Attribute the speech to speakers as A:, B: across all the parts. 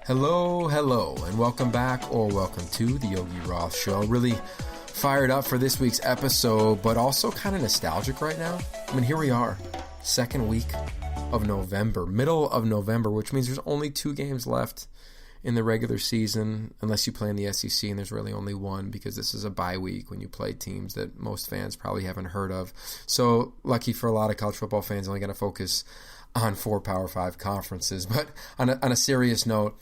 A: Hello, and welcome back, or welcome to the Yogi Roth Show. Really fired up for this week's episode, but also kind of nostalgic right now. I mean, here we are, second week of November, middle of November, which means there's only 2 games left in the regular season, unless you play in the SEC, and there's really only one because this is a bye week when you play teams that most fans probably haven't heard of. So lucky for a lot of college football fans, only going to focus on 4 Power 5 conferences. But on a serious note,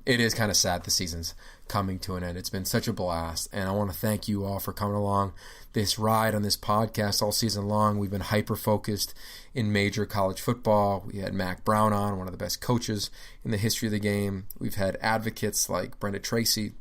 A: it is kind of sad the season's coming to an end. It's been such a blast, and I want to thank you all for coming along this ride on this podcast all season long. We've been hyper-focused in major college football. We had Mac Brown on, one of the best coaches in the history of the game. We've had advocates like Brenda Tracy,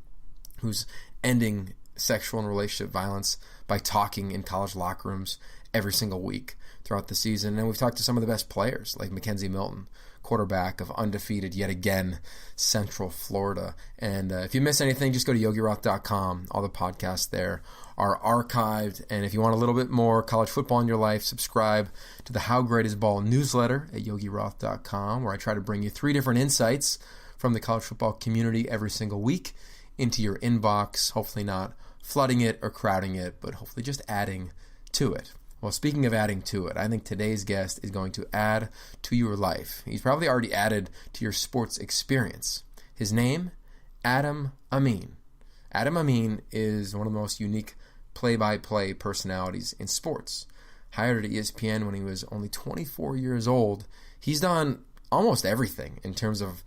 A: who's ending sexual and relationship violence by talking in college locker rooms every single week throughout the season. And we've talked to some of the best players like Mackenzie Milton, quarterback of undefeated, yet again, Central Florida. And if you miss anything, just go to yogiroth.com. All the podcasts there are archived. And if you want a little bit more college football in your life, subscribe to the How Great Is Ball newsletter at yogiroth.com, where I try to bring you 3 different insights from the college football community every single week into your inbox, hopefully not flooding it or crowding it, but hopefully just adding to it. Well, speaking of adding to it, I think today's guest is going to add to your life. He's probably already added to your sports experience. His name, Adam Amin. Adam Amin is one of the most unique play-by-play personalities in sports. Hired at ESPN when he was only 24 years old, he's done almost everything in terms of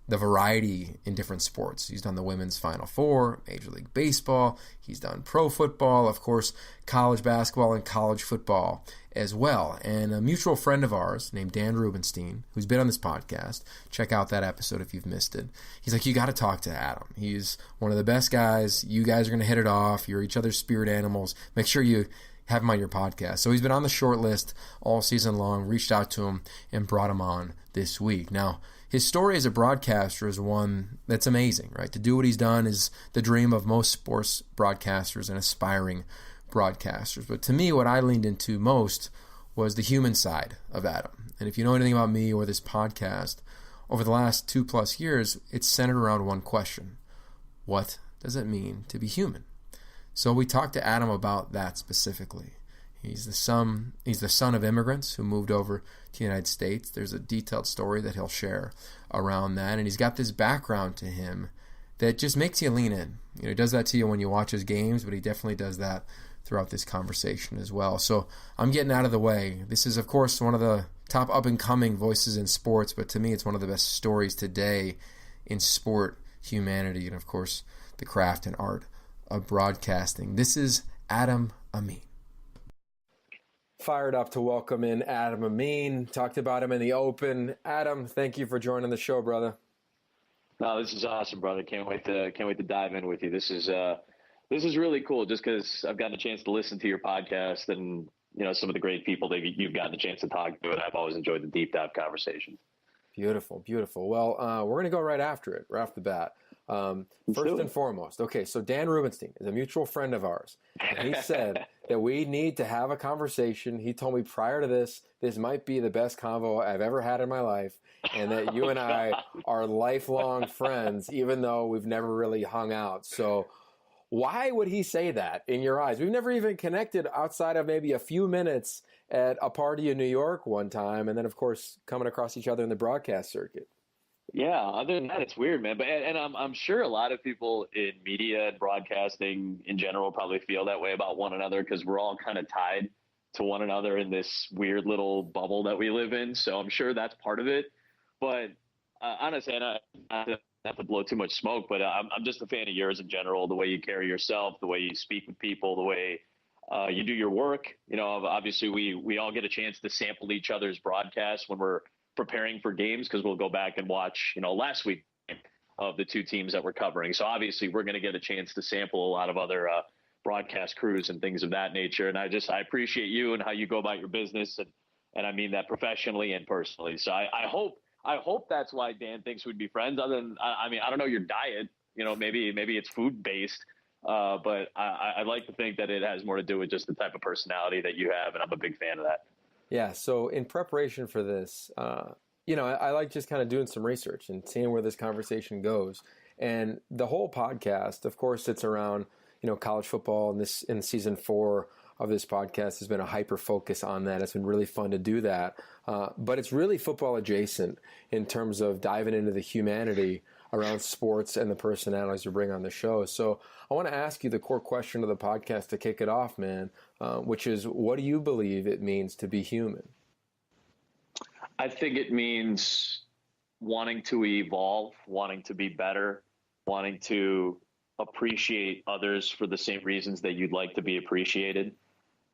A: the variety in different sports. He's done the women's Final Four, Major League Baseball. He's done pro football, of course, college basketball and college football as well. And a mutual friend of ours named Dan Rubenstein, who's been on this podcast, check out that episode if you've missed it. He's like, you got to talk to Adam. He's one of the best guys. You guys are going to hit it off. You're each other's spirit animals. Make sure you have him on your podcast. So he's been on the short list all season long, reached out to him, and brought him on this week. Now, his story as a broadcaster is one that's amazing, right? To do what he's done is the dream of most sports broadcasters and aspiring broadcasters. But to me, what I leaned into most was the human side of Adam. And if you know anything about me or this podcast, over the last 2+ years, it's centered around one question. What does it mean to be human? So we talked to Adam about that specifically. He's the son of immigrants who moved over to the United States. There's a detailed story that he'll share around that. And he's got this background to him that just makes you lean in. You know, he does that to you when you watch his games, but he definitely does that throughout this conversation as well. So I'm getting out of the way. This is, of course, one of the top up-and-coming voices in sports, but to me it's one of the best stories today in sport humanity and, of course, the craft and art of broadcasting. This is Adam Amin. Fired up to welcome in Adam Amin. Talked about him in the open. Adam, thank you for joining the show, brother.
B: No, this is awesome, brother. Can't wait to dive in with you. This is really cool, just because I've gotten a chance to listen to your podcast and some of the great people that you've gotten a chance to talk to, and I've always enjoyed the deep dive conversations.
A: Beautiful, beautiful. Well, we're gonna go right after it, right off the bat. First and foremost, okay, so Dan Rubenstein is a mutual friend of ours, and he said that we need to have a conversation. He told me prior to this might be the best convo I've ever had in my life, and that you and I are lifelong friends, even though we've never really hung out. So why would he say that in your eyes? We've never even connected outside of maybe a few minutes at a party in New York one time, and then, of course, coming across each other in the broadcast circuit.
B: Yeah, other than that, it's weird, man. But and I'm sure a lot of people in media and broadcasting in general probably feel that way about one another, because we're all kind of tied to one another in this weird little bubble that we live in. So I'm sure that's part of it. But honestly, and I not to blow too much smoke, but I'm just a fan of yours in general. The way you carry yourself, the way you speak with people, the way you do your work. Obviously we all get a chance to sample each other's broadcasts when we're preparing for games, because we'll go back and watch, last week of the 2 teams that we're covering. So obviously we're going to get a chance to sample a lot of other broadcast crews and things of that nature. And I appreciate you and how you go about your business. And I mean that professionally and personally. So I hope that's why Dan thinks we'd be friends. Other than, I don't know your diet, maybe it's food based. But I like to think that it has more to do with just the type of personality that you have, and I'm a big fan of that.
A: Yeah. So in preparation for this, I like just kind of doing some research and seeing where this conversation goes. And the whole podcast, of course, it's around, college football, and this in season 4 of this podcast has been a hyper focus on that. It's been really fun to do that. But it's really football adjacent in terms of diving into the humanity around sports and the personalities you bring on the show. So I want to ask you the core question of the podcast to kick it off, man, which is, what do you believe it means to be human?
B: I think it means wanting to evolve, wanting to be better, wanting to appreciate others for the same reasons that you'd like to be appreciated.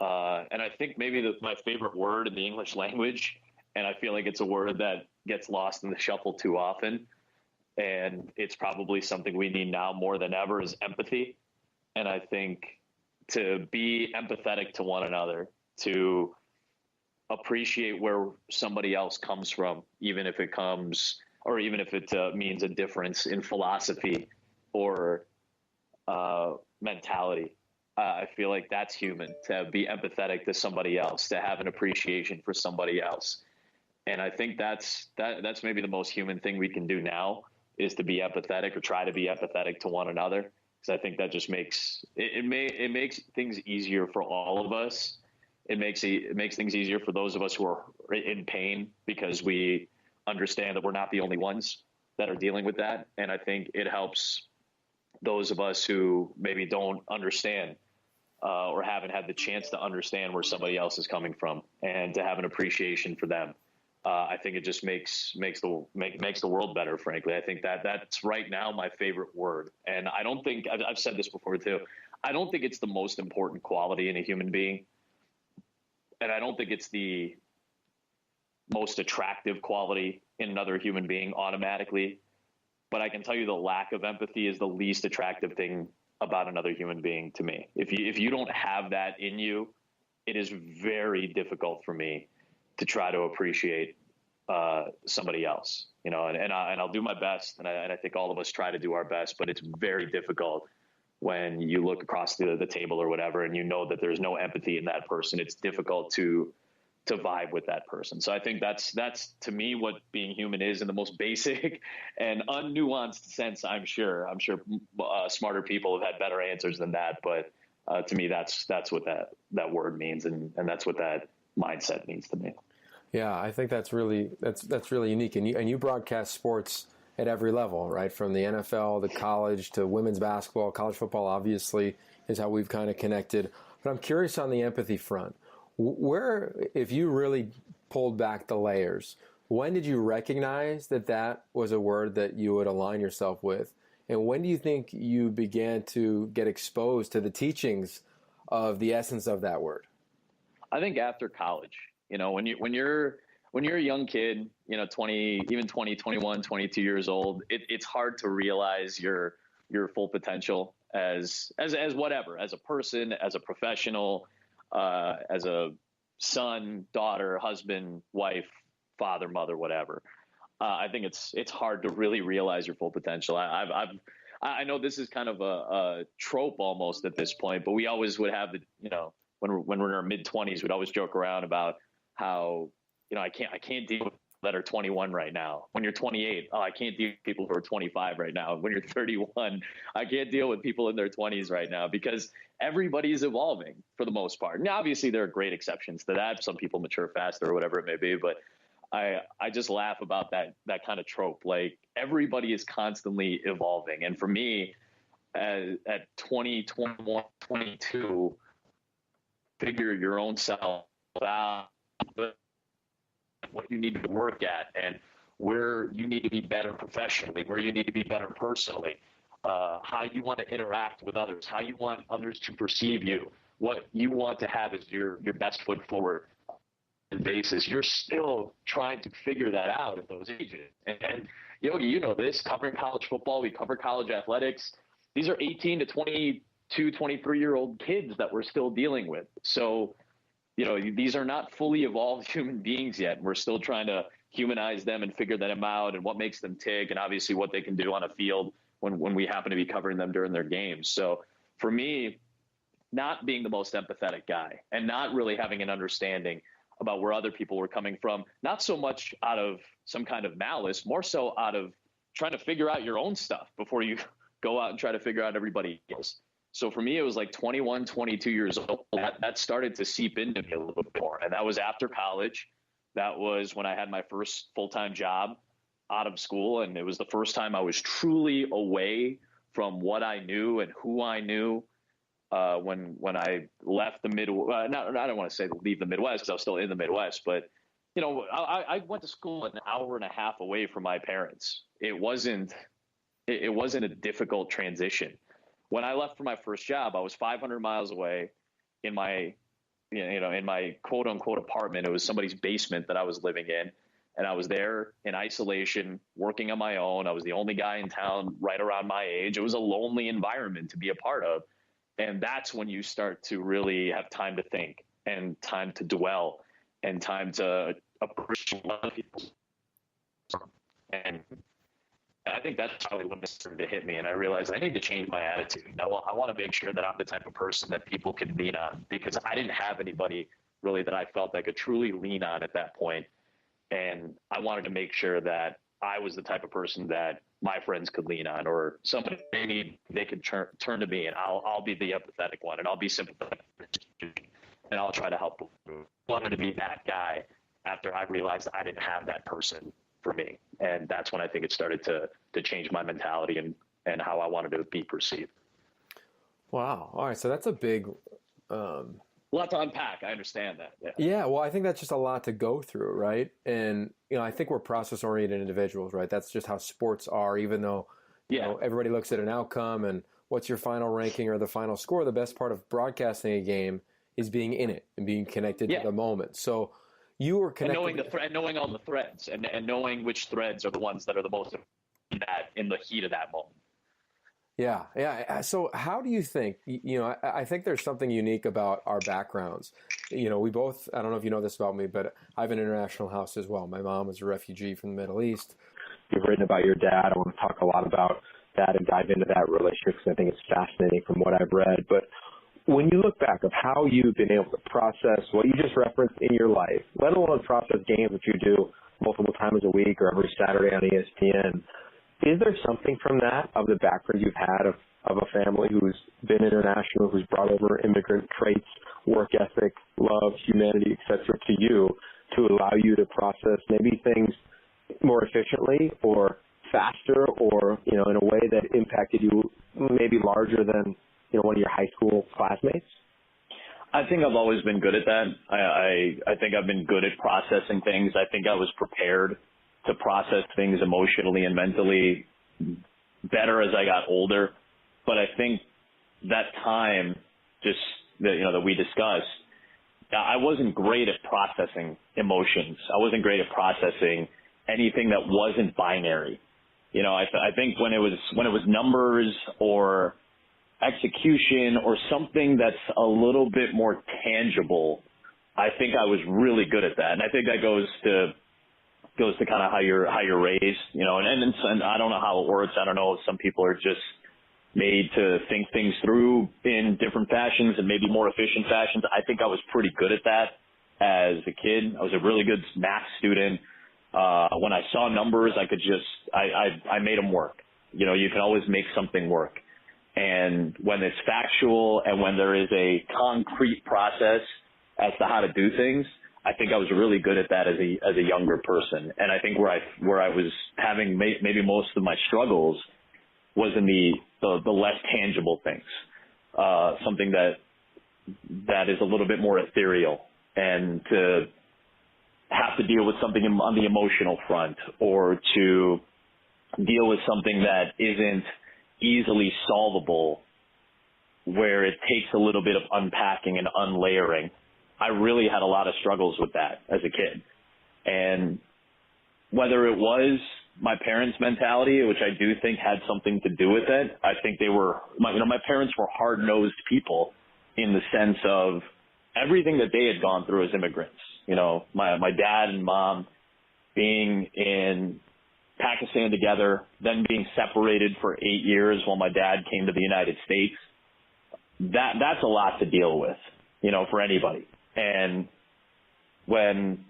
B: And I think maybe my favorite word in the English language, and I feel like it's a word that gets lost in the shuffle too often, and it's probably something we need now more than ever, is empathy. And I think to be empathetic to one another, to appreciate where somebody else comes from, even if it means a difference in philosophy or mentality. I feel like that's human, to be empathetic to somebody else, to have an appreciation for somebody else. And I think that's maybe the most human thing we can do now, is to be empathetic, or try to be empathetic to one another. Because I think that just makes things easier for all of us. It makes things easier for those of us who are in pain, because we understand that we're not the only ones that are dealing with that. And I think it helps those of us who maybe don't understand or haven't had the chance to understand where somebody else is coming from, and to have an appreciation for them. I think it just makes the world better, frankly. I think that's right now my favorite word. And I don't think, I've said this before too, I don't think it's the most important quality in a human being. And I don't think it's the most attractive quality in another human being automatically. But I can tell you the lack of empathy is the least attractive thing about another human being to me. If you don't have that in you, it is very difficult for me to try to appreciate somebody else, and I'll do my best. And I think all of us try to do our best, but it's very difficult when you look across the table or whatever, and you know that there's no empathy in that person. It's difficult to vibe with that person. So I think that's to me what being human is in the most basic and unnuanced sense. I'm sure smarter people have had better answers than that, but to me that's what that word means, and that's what that mindset means to me.
A: Yeah, I think that's really unique, and you broadcast sports at every level, right? From the NFL, the college, to women's basketball, college football. Obviously, is how we've kind of connected. But I'm curious on the empathy front. Where, if you really pulled back the layers, when did you recognize that was a word that you would align yourself with? And when do you think you began to get exposed to the teachings of the essence of that word?
B: I think after college, when you're a young kid, 20, 21, 22 years old, it's hard to realize your full potential as whatever, as a person, as a professional, as a son, daughter, husband, wife, father, mother, whatever. I think it's hard to really realize your full potential. I know this is kind of a trope almost at this point, but we always would have when we're in our mid-20s, we'd always joke around about how, I can't deal with that are 21 right now. When you're 28, I can't deal with people who are 25 right now. When you're 31, I can't deal with people in their 20s right now, because everybody's evolving for the most part. Now, obviously, there are great exceptions to that. Some people mature faster or whatever it may be, but I just laugh about that kind of trope. Like, everybody is constantly evolving. And for me, at 20, 21, 22, figure your own self out, what you need to work at, and where you need to be better professionally, where you need to be better personally, how you want to interact with others, how you want others to perceive you, what you want to have as your best foot forward basis. You're still trying to figure that out at those ages. And Yogi, you know this, covering college football, we cover college athletics. These are 18 to 22, 23-year-old kids that we're still dealing with. So, these are not fully evolved human beings yet. We're still trying to humanize them and figure them out, and what makes them tick, and obviously what they can do on a field when we happen to be covering them during their games. So for me, not being the most empathetic guy and not really having an understanding about where other people were coming from, not so much out of some kind of malice, more so out of trying to figure out your own stuff before you go out and try to figure out everybody else. So for me, it was like 21, 22 years old. That started to seep into me a little bit more. And that was after college. That was when I had my first full-time job out of school. And it was the first time I was truly away from what I knew and who I knew. When I left the I don't want to say leave the Midwest because I was still in the Midwest, but I went to school an hour and a half away from my parents. It wasn't a difficult transition. When I left for my first job, I was 500 miles away in my quote unquote apartment. It was somebody's basement that I was living in. And I was there in isolation, working on my own. I was the only guy in town right around my age. It was a lonely environment to be a part of. And that's when you start to really have time to think and time to dwell and time to appreciate other people. And I think that's probably when it started to hit me. And I realized I need to change my attitude. I want to make sure that I'm the type of person that people can lean on, because I didn't have anybody really that I felt I could truly lean on at that point. And I wanted to make sure that I was the type of person that my friends could lean on, or somebody they could turn to me, and I'll be the empathetic one, and I'll be sympathetic, and I'll try to help. I wanted to be that guy after I realized I didn't have that person for me. And that's when I think it started to change my mentality and how I wanted to be perceived.
A: Wow. All right. So that's a big,
B: a lot to unpack. I understand that.
A: Yeah. Well, I think that's just a lot to go through, right? And, I think we're process-oriented individuals, right? That's just how sports are, even though, everybody looks at an outcome and what's your final ranking or the final score. The best part of broadcasting a game is being in it and being connected to the moment. So you were connected.
B: And knowing all the threads and knowing which threads are the ones that are the most in the heat of that moment.
A: Yeah. Yeah. So how do you think, I think there's something unique about our backgrounds. We both, I don't know if you know this about me, but I have an international house as well. My mom was a refugee from the Middle East. You've written about your dad. I want to talk a lot about that and dive into that relationship because I think it's fascinating from what I've read. But when you look back of how you've been able to process what you just referenced in your life, let alone process games that you do multiple times a week or every Saturday on ESPN, is there something from that, of the background you've had of a family who's been international, who's brought over immigrant traits, work ethic, love, humanity, et cetera, to you to allow you to process maybe things more efficiently or faster or, in a way that impacted you maybe larger than, one of your high school classmates?
B: I think I've always been good at that. I think I've been good at processing things. I think I was prepared to process things emotionally and mentally better as I got older. But I think that time that we discussed, I wasn't great at processing emotions. I wasn't great at processing anything that wasn't binary. I think when it was numbers or execution or something that's a little bit more tangible, I think I was really good at that. And I think that goes to kind of how you're raised, and I don't know how it works. I don't know if some people are just made to think things through in different fashions and maybe more efficient fashions. I think I was pretty good at that as a kid. I was a really good math student. When I saw numbers, I made them work. You can always make something work. And when it's factual and when there is a concrete process as to how to do things, I think I was really good at that as a younger person. And I think where I was having maybe most of my struggles was in the less tangible things, something that is a little bit more ethereal, and to have to deal with something on the emotional front, or to deal with something that isn't easily solvable, where it takes a little bit of unpacking and unlayering. I really had a lot of struggles with that as a kid. And whether it was my parents' mentality, which I do think had something to do with it, I think my parents were hard-nosed people in the sense of everything that they had gone through as immigrants. My dad and mom being in Pakistan together, then being separated for 8 years while my dad came to the United States. that's a lot to deal with, for anybody. And when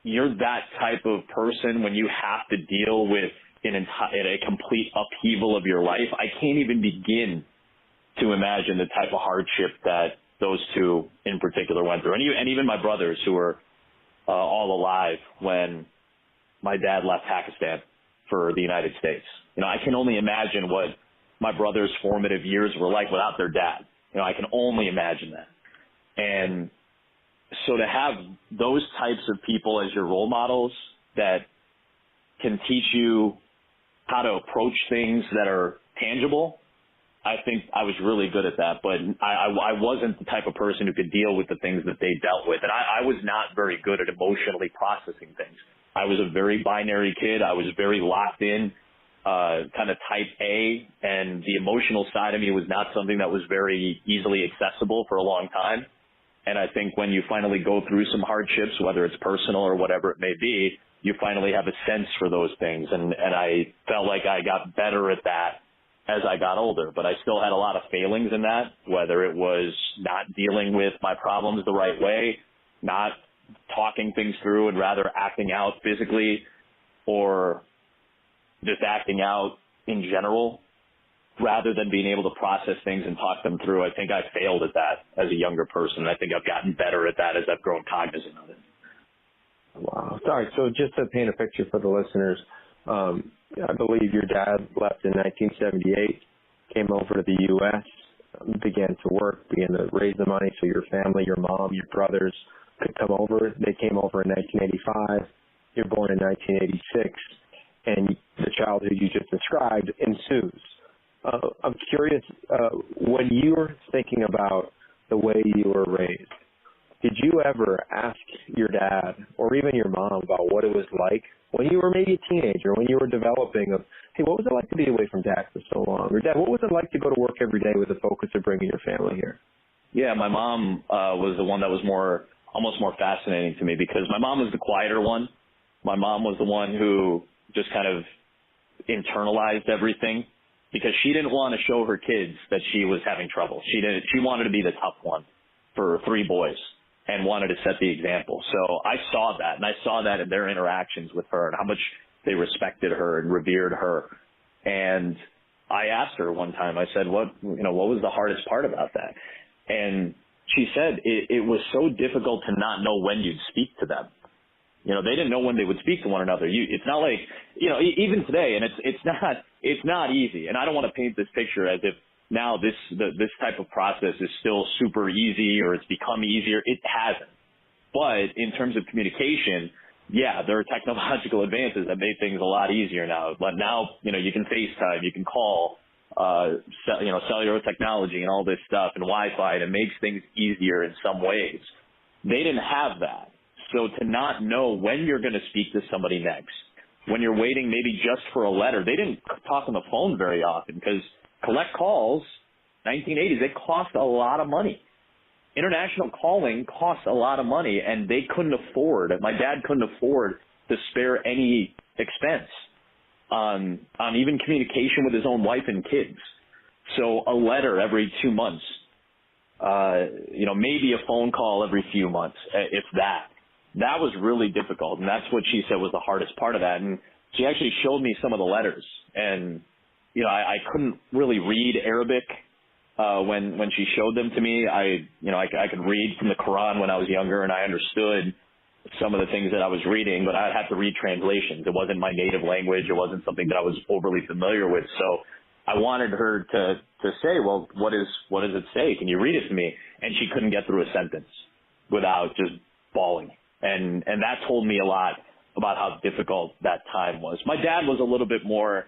B: you're that type of person, when you have to deal with a complete upheaval of your life, I can't even begin to imagine the type of hardship that those two in particular went through. And even my brothers, who were all alive when my dad left Pakistan for the United States. I can only imagine what my brothers' formative years were like without their dad. I can only imagine that. And so to have those types of people as your role models that can teach you how to approach things that are tangible, I think I was really good at that. But I wasn't the type of person who could deal with the things that they dealt with. And I was not very good at emotionally processing things. I was a very binary kid. I was very locked in, kind of type A, and the emotional side of me was not something that was very easily accessible for a long time. And I think when you finally go through some hardships, whether it's personal or whatever it may be, you finally have a sense for those things. And I felt like I got better at that as I got older, but I still had a lot of failings in that, whether it was not dealing with my problems the right way, not talking things through and rather acting out physically, or just acting out in general rather than being able to process things and talk them through. I think I failed at that as a younger person. I think I've gotten better at that as I've grown cognizant of it.
C: Wow. Sorry. So just to paint a picture for the listeners, I believe your dad left in 1978, came over to the U.S., began to work, began to raise the money so your family, your mom, your brothers could come over. They came over in 1985. You're born in 1986, and the childhood you just described ensues. I'm curious, when you were thinking about the way you were raised, did you ever ask your dad or even your mom about what it was like when you were maybe a teenager, when you were developing of, hey, what was it like to be away from dad for so long? Or dad, what was it like to go to work every day with the focus of bringing your family here?
B: Yeah, my mom was the one that was almost more fascinating to me, because my mom was the quieter one. My mom was the one who just kind of internalized everything, because she didn't want to show her kids that she was having trouble. She wanted to be the tough one for 3 boys and wanted to set the example. So I saw that, and I saw that in their interactions with her and how much they respected her and revered her. And I asked her one time, I said, what was the hardest part about that? And she said it was so difficult to not know when you'd speak to them. They didn't know when they would speak to one another. It's not like, even today, and it's not easy. And I don't want to paint this picture as if now this type of process is still super easy or it's become easier. It hasn't. But in terms of communication, yeah, there are technological advances that made things a lot easier now. But now, you can FaceTime, you can call, cellular technology and all this stuff and Wi-Fi, and it makes things easier in some ways. They didn't have that. So to not know when you're going to speak to somebody next, when you're waiting maybe just for a letter, they didn't talk on the phone very often, because collect calls, 1980s, they cost a lot of money. International calling costs a lot of money, and they couldn't afford, my dad couldn't afford to spare any expense on even communication with his own wife and kids. So a letter every 2 months, maybe a phone call every few months, if that. That was really difficult, and that's what she said was the hardest part of that. And she actually showed me some of the letters, and I couldn't really read Arabic when she showed them to me. I could read from the Quran when I was younger, and I understood some of the things that I was reading, but I'd have to read translations. It wasn't my native language. It wasn't something that I was overly familiar with. So I wanted her to say, well, what does it say? Can you read it to me? And she couldn't get through a sentence without just bawling. And that told me a lot about how difficult that time was. My dad was a little bit more,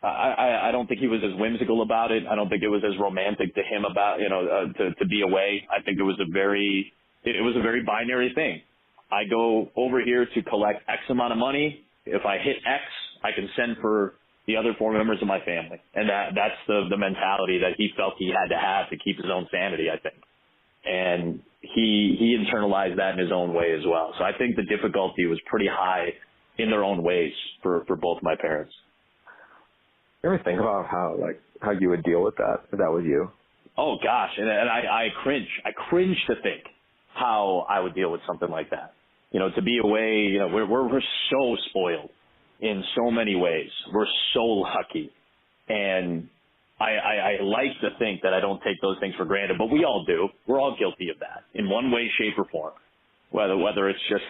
B: I don't think he was as whimsical about it. I don't think it was as romantic to him about, to be away. I think it was a very binary thing. I go over here to collect X amount of money. If I hit X, I can send for the other 4 members of my family. And that's the mentality that he felt he had to have to keep his own sanity, I think. And he internalized that in his own way as well. So I think the difficulty was pretty high in their own ways for both my parents.
C: You ever think about how you would deal with that if that was you?
B: Oh gosh, and I cringe. I cringe to think how I would deal with something like that. To be away. We're so spoiled in so many ways. We're so lucky, and I like to think that I don't take those things for granted, but we all do. We're all guilty of that in one way, shape, or form. Whether it's just,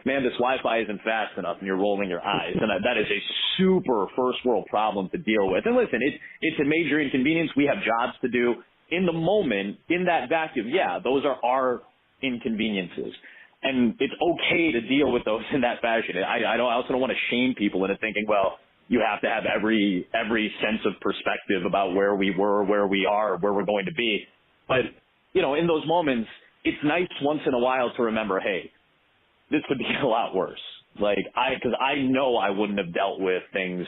B: man, this Wi-Fi isn't fast enough, and you're rolling your eyes, and that is a super first world problem to deal with. And listen, it's a major inconvenience. We have jobs to do. In the moment, in that vacuum, yeah, those are our inconveniences. And it's okay to deal with those in that fashion. I also don't want to shame people into thinking, well, you have to have every sense of perspective about where we were, where we are, where we're going to be. But, in those moments, it's nice once in a while to remember, hey, this could be a lot worse. Because I know I wouldn't have dealt with things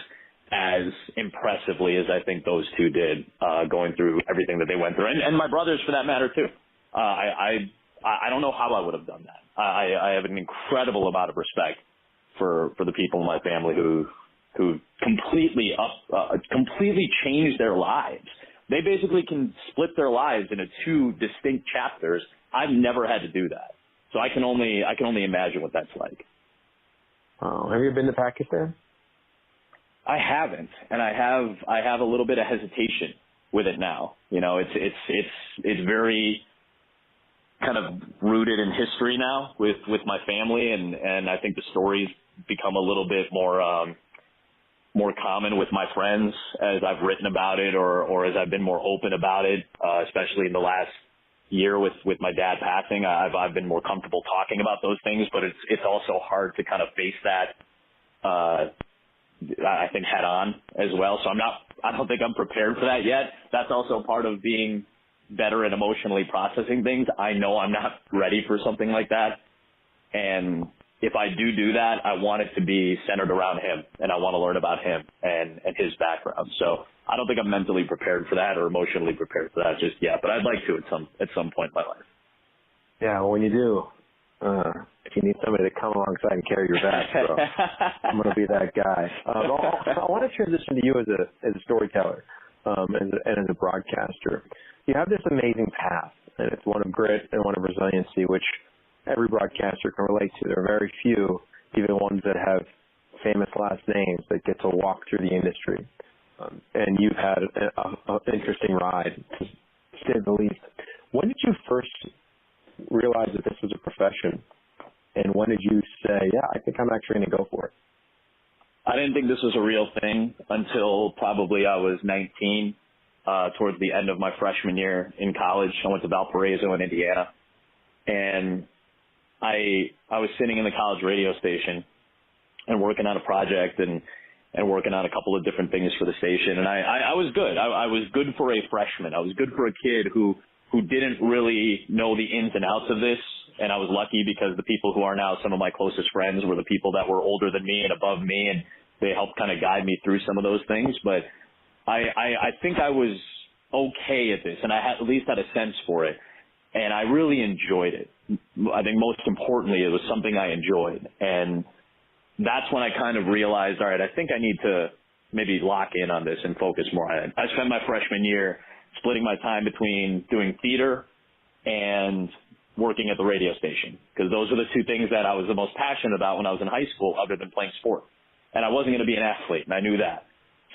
B: as impressively as I think those two did, going through everything that they went through. And my brothers, for that matter, too. I don't know how I would have done that. I have an incredible amount of respect for the people in my family who completely changed their lives. They basically can split their lives into two distinct chapters. I've never had to do that, so I can only imagine what that's like.
C: Oh, have you been to Pakistan?
B: I haven't, and I have a little bit of hesitation with it now. It's very kind of rooted in history now with my family, and I think the stories become a little bit more common with my friends as I've written about it or as I've been more open about it, especially in the last year with my dad passing. I've been more comfortable talking about those things, but it's also hard to kind of face that I think head on as well. So I don't think I'm prepared for that yet. That's also part of being better at emotionally processing things. I know I'm not ready for something like that. And if I do that, I want it to be centered around him, and I want to learn about him and his background. So I don't think I'm mentally prepared for that or emotionally prepared for that just yet, but I'd like to at some point in my life.
C: Yeah, well, when you do, if you need somebody to come alongside and carry your back, so I'm going to be that guy. I want to transition to you as a storyteller and as a broadcaster. You have this amazing path, and it's one of grit and one of resiliency, which every broadcaster can relate to. There are very few, even ones that have famous last names, that get to walk through the industry. And you've had an interesting ride, to say the least. When did you first realize that this was a profession? And when did you say, yeah, I think I'm actually going to go for it?
B: I didn't think this was a real thing until probably I was 19, towards the end of my freshman year in college. I went to Valparaiso in Indiana. And I was sitting in the college radio station and working on a project and working on a couple of different things for the station. And I was good. I was good for a freshman. I was good for a kid who didn't really know the ins and outs of this. And I was lucky because the people who are now some of my closest friends were the people that were older than me and above me, and they helped kind of guide me through some of those things. But I think I was okay at this, and I at least had a sense for it. And I really enjoyed it. I think most importantly, it was something I enjoyed. And that's when I kind of realized, all right, I think I need to maybe lock in on this and focus more on it. I spent my freshman year splitting my time between doing theater and working at the radio station, because those are the two things that I was the most passionate about when I was in high school, other than playing sports. And I wasn't going to be an athlete, and I knew that.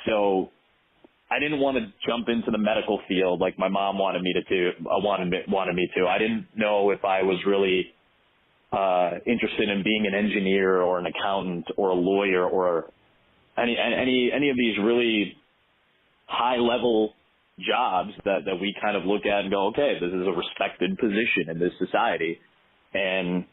B: So I didn't want to jump into the medical field like my mom wanted me to. I didn't know if I was really interested in being an engineer or an accountant or a lawyer or any of these really high level jobs that we kind of look at and go, okay, this is a respected position in this society. And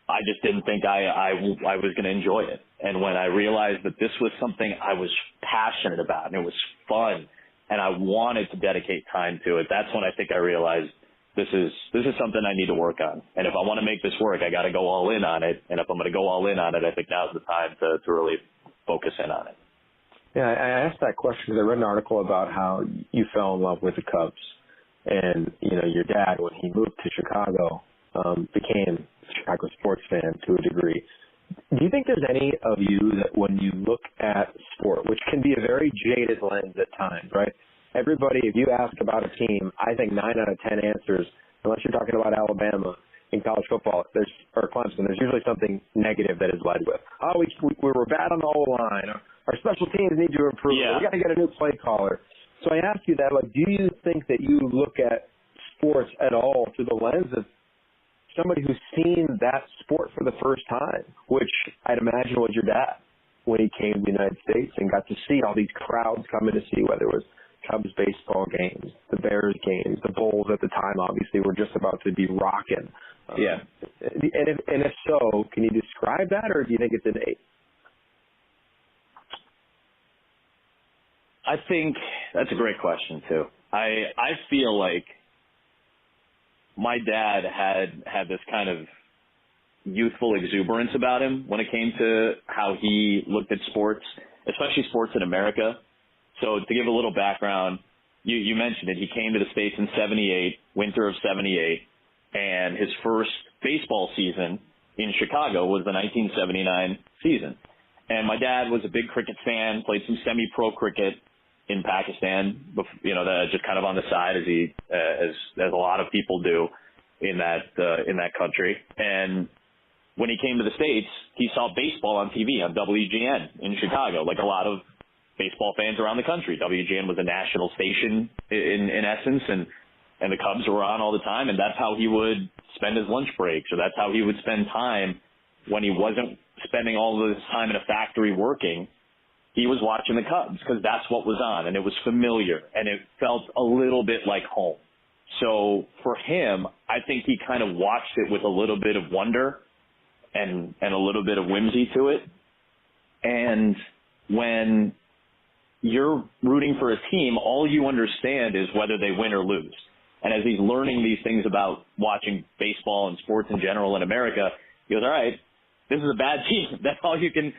B: I just didn't think I was going to enjoy it. And when I realized that this was something I was passionate about and it was fun and I wanted to dedicate time to it, that's when I think I realized this is something I need to work on. And if I want to make this work, I got to go all in on it. And if I'm going to go all in on it, I think now's the time to really focus in on it.
C: Yeah, I asked that question because I read an article about how you fell in love with the Cubs. And, your dad, when he moved to Chicago, became a Chicago sports fan to a degree. Do you think there's any of you that when you look at sport, which can be a very jaded lens at times, right? Everybody, if you ask about a team, I think 9 out of 10 answers, unless you're talking about Alabama in college football, or Clemson, there's usually something negative that is led with. Oh, we were bad on the O-line. Our special teams need to improve.
B: Yeah.
C: We got to get a new play caller. So I ask you that, like, do you think that you look at sports at all through the lens of somebody who's seen that sport for the first time, which I'd imagine was your dad when he came to the United States and got to see all these crowds coming to see whether it was Cubs baseball games, the Bears games, the Bulls at the time obviously were just about to be rocking.
B: Yeah.
C: And if so, can you describe that, or do you think it's innate?
B: I think that's a great question too. I feel like my dad had this kind of youthful exuberance about him when it came to how he looked at sports, especially sports in America. So to give a little background, you mentioned it. He came to the States in 78, winter of 78, and his first baseball season in Chicago was the 1979 season. And my dad was a big cricket fan, played some semi-pro cricket in Pakistan, just kind of on the side as a lot of people do in that country. And when he came to the States, he saw baseball on TV on WGN in Chicago, like a lot of baseball fans around the country. WGN was a national station in essence, and the Cubs were on all the time, and that's how he would spend his lunch breaks, or that's how he would spend time when he wasn't spending all of his time in a factory working. He was watching the Cubs because that's what was on, and it was familiar, and it felt a little bit like home. So for him, I think he kind of watched it with a little bit of wonder and a little bit of whimsy to it. And when you're rooting for a team, all you understand is whether they win or lose. And as he's learning these things about watching baseball and sports in general in America, he goes, all right, this is a bad team. That's all you can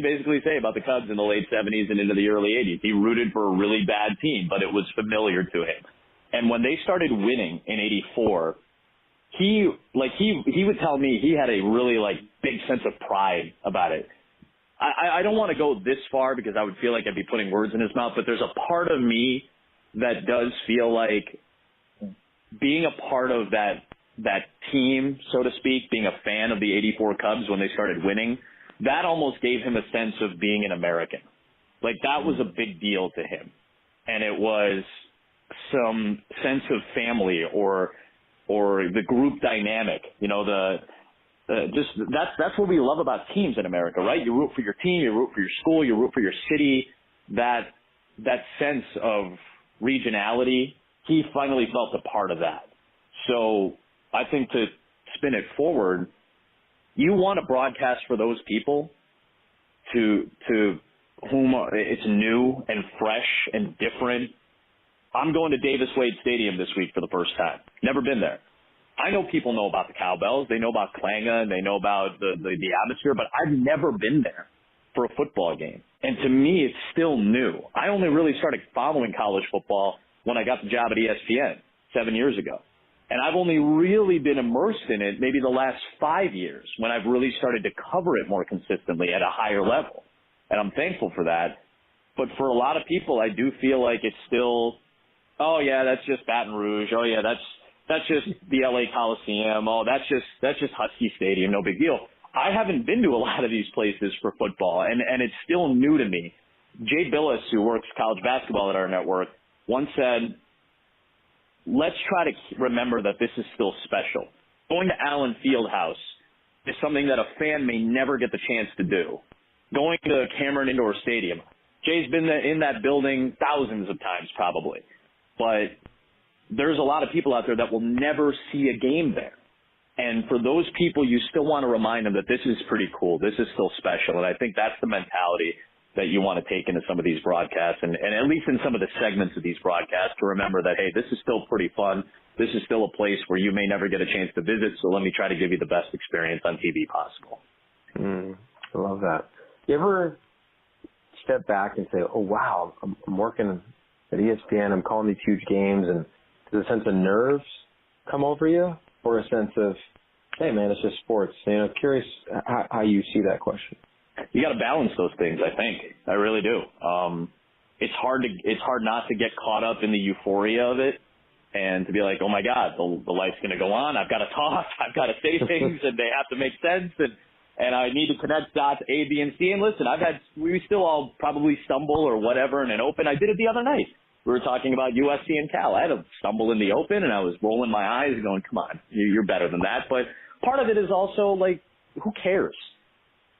B: basically say about the Cubs in the late 70s and into the early 80s. He rooted for a really bad team, but it was familiar to him. And when they started winning in 84, he would tell me he had a really big sense of pride about it. I don't want to go this far because I would feel like I'd be putting words in his mouth, but there's a part of me that does feel like being a part of that team, so to speak, being a fan of the 84 Cubs when they started winning, that almost gave him a sense of being an American. Like, that was a big deal to him. And it was some sense of family or the group dynamic, that's what we love about teams in America, right? You root for your team, you root for your school, you root for your city, that sense of regionality. He finally felt a part of that. So I think to spin it forward, you want to broadcast for those people to whom it's new and fresh and different. I'm going to Davis Wade Stadium this week for the first time. Never been there. I know people know about the cowbells. They know about clanging. They know about the atmosphere, but I've never been there for a football game. And to me, it's still new. I only really started following college football when I got the job at ESPN 7 years ago. And I've only really been immersed in it maybe the last 5 years when I've really started to cover it more consistently at a higher level. And I'm thankful for that. But for a lot of people, I do feel like it's still, oh yeah, that's just Baton Rouge. Oh yeah, that's just the LA Coliseum. Oh, that's just Husky Stadium. No big deal. I haven't been to a lot of these places for football, and it's still new to me. Jay Billis, who works college basketball at our network, once said, let's try to remember that this is still special. Going to Allen Fieldhouse is something that a fan may never get the chance to do. Going to Cameron Indoor Stadium, Jay's been in that building thousands of times probably, but there's a lot of people out there that will never see a game there. And for those people, you still want to remind them that this is pretty cool. This is still special. And I think that's the mentality that you want to take into some of these broadcasts and at least in some of the segments of these broadcasts to remember that, hey, this is still pretty fun. This is still a place where you may never get a chance to visit. So let me try to give you the best experience on TV possible.
C: I love that. You ever step back and say, oh, wow, I'm working at ESPN. I'm calling these huge games, and does a sense of nerves come over you, or a sense of Hey, man, it's just sports. Curious how you see that question.
D: You got to balance those things, I think. I really do. It's hard not to get caught up in the euphoria of it and to be like, oh, my God, the light's going to go on. I've got to talk. I've got to say things, and they have to make sense. And I need to connect dots A, B, and C. And listen, we still all probably stumble or whatever in an open. I did it the other night. We were talking about USC and Cal. I had a stumble in the open, and I was rolling my eyes going, come on, you're better than that. But part of it is also, like, who cares?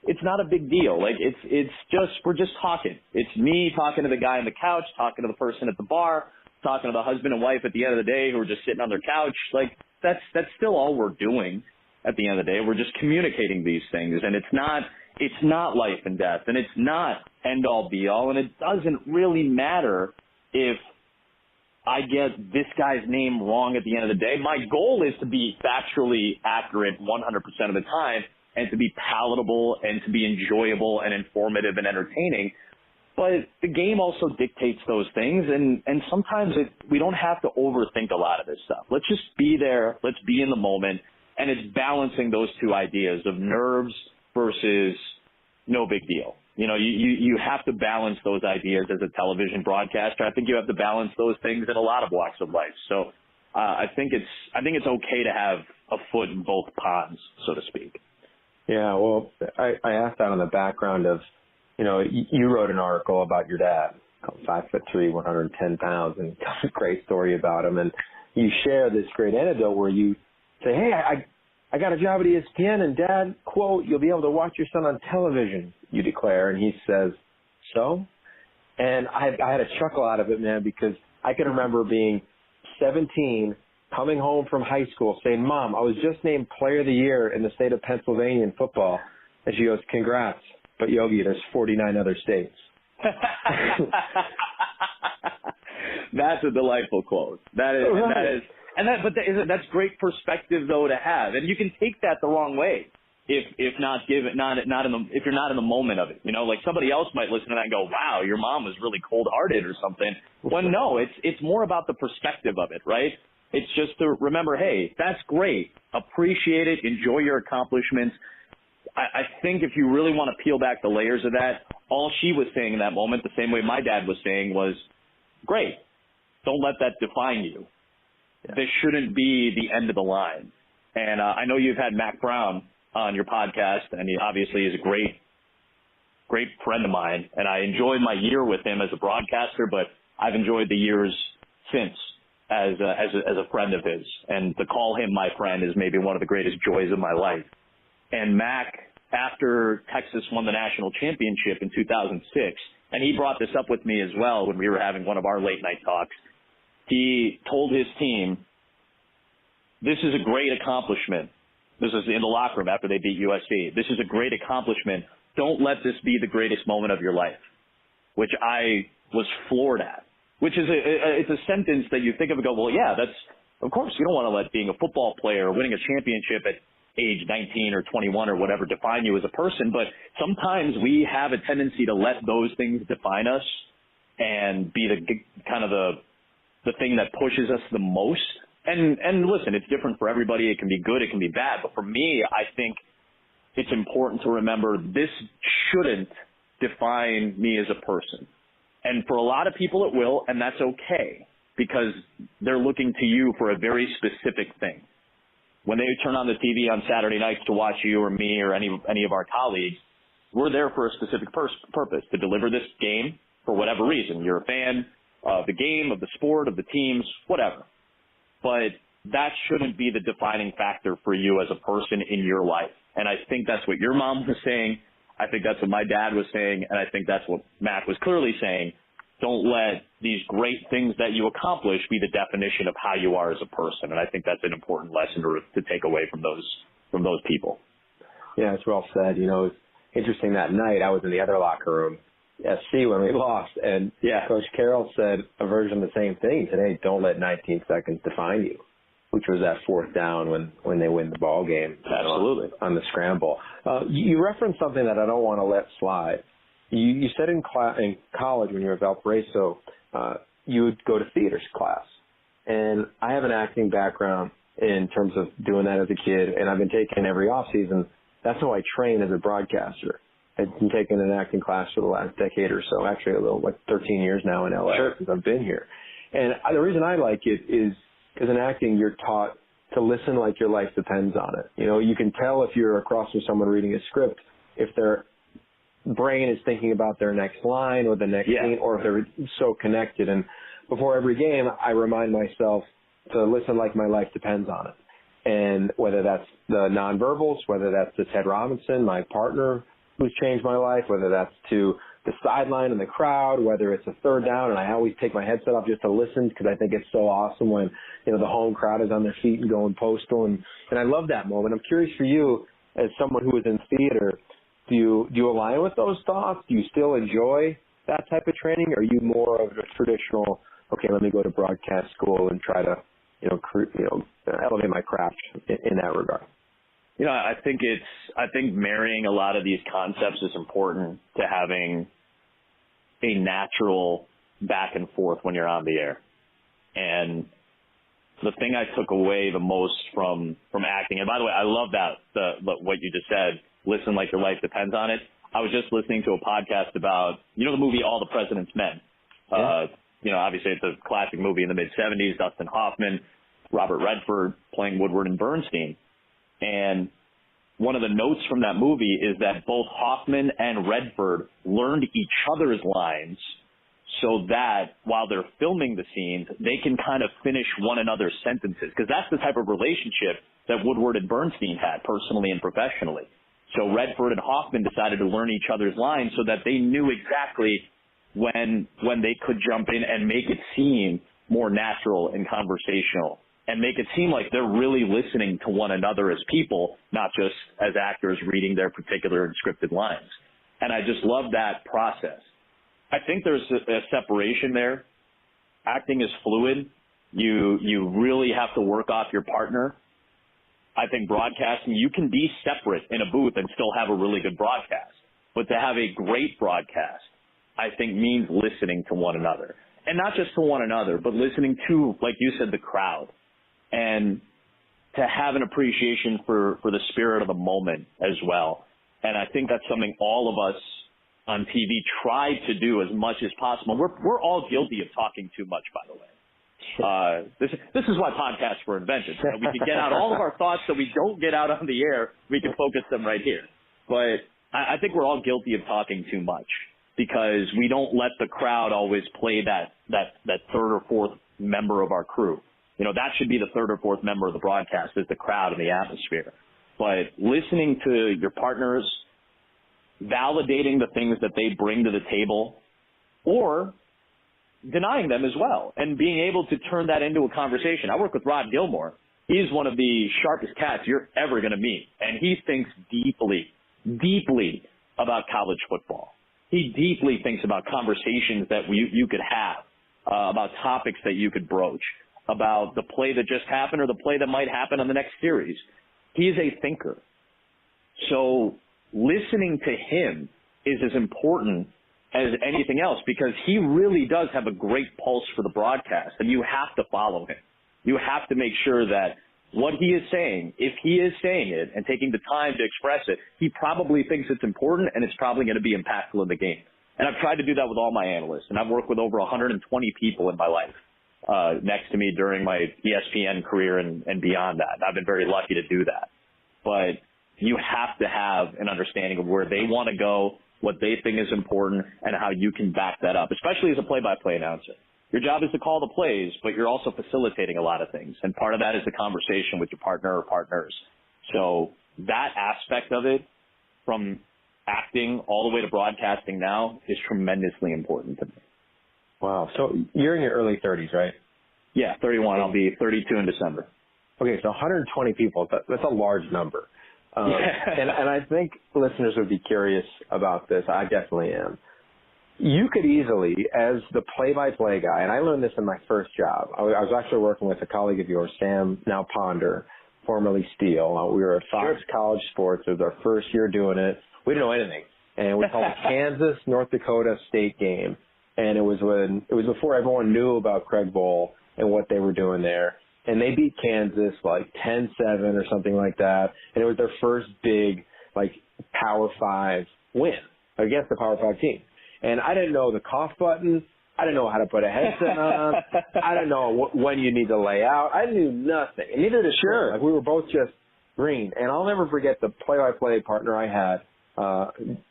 D: It's not a big deal. Like, it's just, we're just talking. It's me talking to the guy on the couch, talking to the person at the bar, talking to the husband and wife at the end of the day who are just sitting on their couch. Like, that's still all we're doing at the end of the day. We're just communicating these things, and it's not life and death, and it's not end all be all, and it doesn't really matter if I get this guy's name wrong at the end of the day. My goal is to be factually accurate 100% of the time and to be palatable and to be enjoyable and informative and entertaining. But the game also dictates those things, and sometimes we don't have to overthink a lot of this stuff. Let's just be there. Let's be in the moment. And it's balancing those two ideas of nerves versus no big deal. You have to balance those ideas as a television broadcaster. I think you have to balance those things in a lot of walks of life. So I think it's okay to have a foot in both ponds, so to speak.
C: Yeah, well, I asked that on the background of, you wrote an article about your dad, 5'3", 110 pounds, and a great story about him. And you share this great anecdote where you say, hey, I got a job at ESPN, and Dad, quote, you'll be able to watch your son on television, you declare. And he says, so? And I had a chuckle out of it, man, because I can remember being 17, coming home from high school, saying, Mom, I was just named Player of the Year in the state of Pennsylvania in football. And she goes, congrats. But, Yogi, there's 49 other states.
D: That's a delightful quote. That is. That's great perspective though to have, and you can take that the wrong way if you're not in the moment of it. Like somebody else might listen to that and go, "Wow, your mom was really cold-hearted" or something. Well, no, it's more about the perspective of it, right? It's just to remember, hey, that's great, appreciate it, enjoy your accomplishments. I think if you really want to peel back the layers of that, all she was saying in that moment, the same way my dad was saying, was, "Great, don't let that define you." This shouldn't be the end of the line. And I know you've had Mac Brown on your podcast, and he obviously is a great friend of mine. And I enjoyed my year with him as a broadcaster, but I've enjoyed the years since as a friend of his. And to call him my friend is maybe one of the greatest joys of my life. And Mac, after Texas won the national championship in 2006, and he brought this up with me as well when we were having one of our late night talks, he told his team, this is a great accomplishment. This is in the locker room after they beat USC. This is a great accomplishment. Don't let this be the greatest moment of your life, which I was floored at, which is it's a sentence that you think of and go, well, yeah, that's, of course, you don't want to let being a football player or winning a championship at age 19 or 21 or whatever define you as a person. But sometimes we have a tendency to let those things define us and be the thing that pushes us the most. And listen, it's different for everybody. It can be good, it can be bad. But for me, I think it's important to remember this shouldn't define me as a person. And for a lot of people it will, and that's okay, because they're looking to you for a very specific thing. When they turn on the TV on Saturday nights to watch you or me or any of our colleagues, we're there for a specific purpose, to deliver this game for whatever reason. You're a fan of the game, of the sport, of the teams, whatever. But that shouldn't be the defining factor for you as a person in your life. And I think that's what your mom was saying. I think that's what my dad was saying. And I think that's what Mac was clearly saying. Don't let these great things that you accomplish be the definition of how you are as a person. And I think that's an important lesson to take away from those people.
C: Yeah, it's well said. It's interesting that night I was in the other locker room, SC, when we lost, and Coach Carroll said a version of the same thing. He said, hey, don't let 19 seconds define you, which was that fourth down when they win the ball game.
D: Absolutely.
C: On the scramble. You referenced something that I don't want to let slide. You said in college when you were at Valparaiso, you would go to theater class. And I have an acting background. in terms of doing that as a kid, and I've been taking every off season. That's how I train as a broadcaster. I've been taking an acting class for the last decade or so, actually 13 years now in LA since I've been here. And the reason I like it is because in acting you're taught to listen like your life depends on it. You know, you can tell if you're across from someone reading a script if their brain is thinking about their next line or the next scene, or if they're so connected. And before every game, I remind myself to listen like my life depends on it. And whether that's the nonverbals, whether that's to Ted Robinson, my partner, who's changed my life, whether that's to the sideline and the crowd, whether it's a third down, and I always take my headset off just to listen because I think it's so awesome when, you know, the home crowd is on their feet and going postal, and I love that moment. I'm curious for you, as someone who is in theater, do you align with those thoughts? Do you still enjoy that type of training? Or are you more of a traditional, okay, let me go to broadcast school and try to, elevate my craft in that regard?
D: You know, I think marrying a lot of these concepts is important to having a natural back and forth when you're on the air. And the thing I took away the most from acting, and by the way, I love what you just said, listen like your life depends on it. I was just listening to a podcast about, you know, the movie All the President's Men. Obviously it's a classic movie in the mid-'70s, Dustin Hoffman, Robert Redford playing Woodward and Bernstein. And one of the notes from that movie is that both Hoffman and Redford learned each other's lines so that while they're filming the scenes, they can kind of finish one another's sentences, because that's the type of relationship that Woodward and Bernstein had personally and professionally. So Redford and Hoffman decided to learn each other's lines so that they knew exactly when they could jump in and make it seem more natural and conversational, and make it seem like they're really listening to one another as people, not just as actors reading their particular scripted lines. And I just love that process. I think there's a separation there. Acting is fluid. You really have to work off your partner. I think broadcasting, you can be separate in a booth and still have a really good broadcast. But to have a great broadcast, I think, means listening to one another. And not just to one another, but listening to, like you said, the crowd. And to have an appreciation for the spirit of the moment as well. And I think that's something all of us on TV try to do as much as possible. We're all guilty of talking too much, by the way. This is why podcasts were invented. So we can get out all of our thoughts that we don't get out on the air. We can focus them right here. But I think we're all guilty of talking too much because we don't let the crowd always play that third or fourth member of our crew. You know, that should be the third or fourth member of the broadcast, is the crowd and the atmosphere. But listening to your partners, validating the things that they bring to the table, or denying them as well, and being able to turn that into a conversation. I work with Rod Gilmore. He's one of the sharpest cats you're ever going to meet, and he thinks deeply about college football. He deeply thinks about conversations that you could have, about topics that you could broach, about the play that just happened or the play that might happen on the next series. He is a thinker. So listening to him is as important as anything else, because he really does have a great pulse for the broadcast, and you have to follow him. You have to make sure that what he is saying, if he is saying it and taking the time to express it, he probably thinks it's important and it's probably going to be impactful in the game. And I've tried to do that with all my analysts, and I've worked with over 120 people in my life next to me during my ESPN career and beyond that. I've been very lucky to do that. But you have to have an understanding of where they want to go, what they think is important, and how you can back that up, especially as a play-by-play announcer. Your job is to call the plays, but you're also facilitating a lot of things. And part of that is the conversation with your partner or partners. So that aspect of it, from acting all the way to broadcasting now, is tremendously important to me.
C: Wow. So you're in your early 30s, right?
D: Yeah, 31. I'll be 32 in December.
C: Okay, so 120 people, that's a large number. And I think listeners would be curious about this. I definitely am. You could easily, as the play-by-play guy, and I learned this in my first job. I was actually working with a colleague of yours, Sam, now Ponder, formerly Steele. We were at Fox College Sports. It was our first year doing it. We didn't know anything. And we called the Kansas, North Dakota State game. And it was before everyone knew about Craig Bowl and what they were doing there. and they beat Kansas like 10-7 or something like that, and it was their first big like Power 5 win against the Power 5 team. And I didn't know the cough button. I didn't know how to put a headset on. I didn't know when you need to lay out. I knew nothing. And neither did Sure. Like, we were both just green. And I'll never forget the play-by-play partner I had,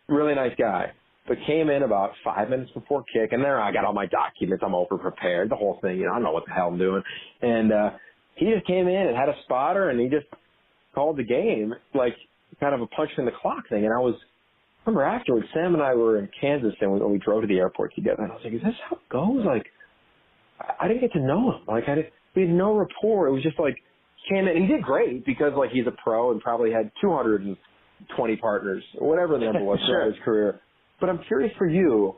C: really nice guy, but came in about 5 minutes before kick. And there I got all my documents. I'm over-prepared, the whole thing. You know, I don't know what the hell I'm doing. And he just came in and had a spotter, and he just called the game, like kind of a punch in the clock thing. And I remember afterwards, Sam and I were in Kansas, and we drove to the airport together. And I was like, is this how it goes? Like, I didn't get to know him. Like, we had no rapport. It was just like, he came in, and he did great because, like, he's a pro and probably had 220 partners, or whatever the number was throughout his career. But I'm curious for you,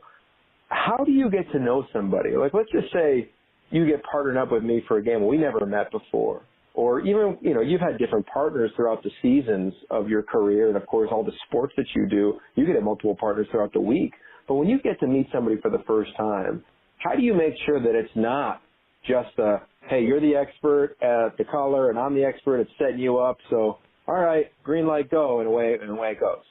C: how do you get to know somebody? Like, let's just say you get partnered up with me for a game we never met before. Or even, you know, you've had different partners throughout the seasons of your career, and of course all the sports that you do, you get multiple partners throughout the week. But when you get to meet somebody for the first time, how do you make sure that it's not just hey, you're the expert at the color and I'm the expert at setting you up, so all right, green light, go, and away it goes?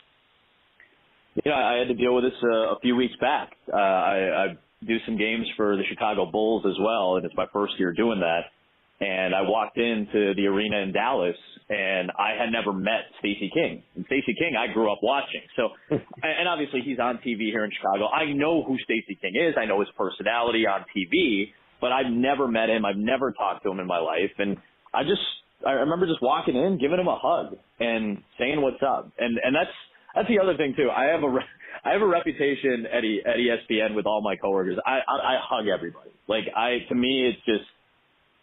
D: You know, I had to deal with this a few weeks back. I do some games for the Chicago Bulls as well, and it's my first year doing that. And I walked into the arena in Dallas, and I had never met Stacey King. And Stacey King, I grew up watching. So, and obviously he's on TV here in Chicago. I know who Stacey King is. I know his personality on TV, but I've never met him. I've never talked to him in my life. And I remember just walking in, giving him a hug and saying what's up. And that's the other thing too. I have a reputation at ESPN with all my coworkers. I hug everybody. Like, to me, it's just,